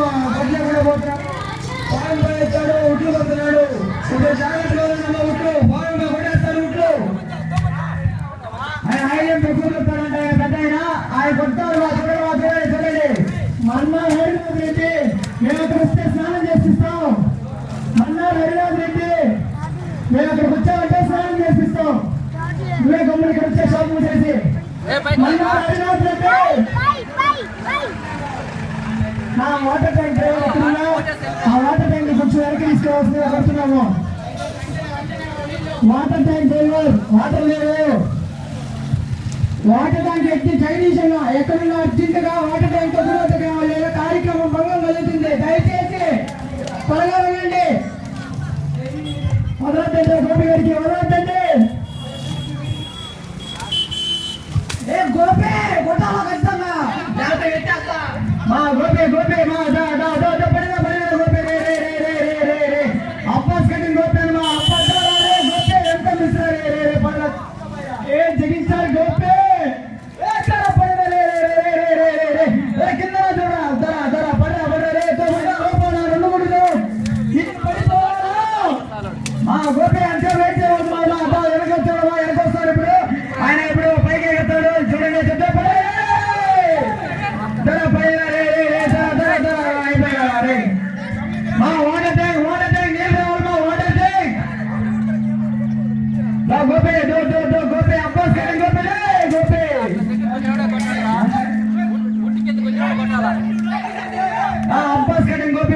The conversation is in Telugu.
కొట్ల కూడా పోతున్నాడు. బాగా వచ్చాడు, ఉట్లు కొడుతున్నాడు. ఇప్పుడు జాగ్రత్తగా ఉట్లు బాగా కొట్టేస్తాడు. ఉట్లు ఆయన ఆయన ఎక్కువ చెప్తాడంట. ఆయన పెద్ద ఆయన కొట్టాడు. చూడండి మన్నా హరినాథ్ రెడ్డి మేము అక్కడ వస్తే స్నానం చేసిస్తాం. మన్నా హరినాథ్ రెడ్డి మేము అక్కడికి వచ్చామంటే స్నానం చేసిస్తాం. నువ్వే గమ్ములు ఇక్కడ వచ్చే షాపింగ్ చేసి మన్నా హరినాథ్ రెడ్డి నా వాటర్ ట్యాంక్ ఆ వాటర్ ట్యాంక్ కొంచెం వెనక్కి తీసుకోవాల్సిందిగా పడుతున్నాము. వాటర్ ట్యాంక్ డ్రైవర్ వాటర్ లేవు. వాటర్ ట్యాంక్ ఎక్కి చైనీస్ ఎక్కడున్నా అర్జెంటుగా వాటర్ ట్యాంక్ లేదా కార్యక్రమం భంగం కలుగుతుంది. దయచేసి త్వరగా వెళ్ళండి. వదలద్దండి గోపి గారికి, వదలద్దండి. ఏ గోపి కొట్టాలో ఖచ్చితంగా మా గోపి గోపి మా పడిన గోపి రే అబ్బాస్ కట్టిన గోపి మా అబ్బాస్ గోపి ఎంత మిస్ పడ ఏ జగించారు గోపి కింద ధర పడ రెండు గుడిలో మా గోపి అంటే వెయిట్ చేయవద్దు. వెనకొస్తాడు ఇప్పుడు ఆయన. ఇప్పుడు పైకి ఎగుతాడు. చూడండి చెప్తే ధర పైన మా వాటర్ ట్యాంక్ నీళ్ళు రావాలి. మా వాటర్ ట్యాంక్ గోపి గోపి అబ్బాస్ కట్టిన గోపి గోపి అబ్బాస్ కట్టిన గోపి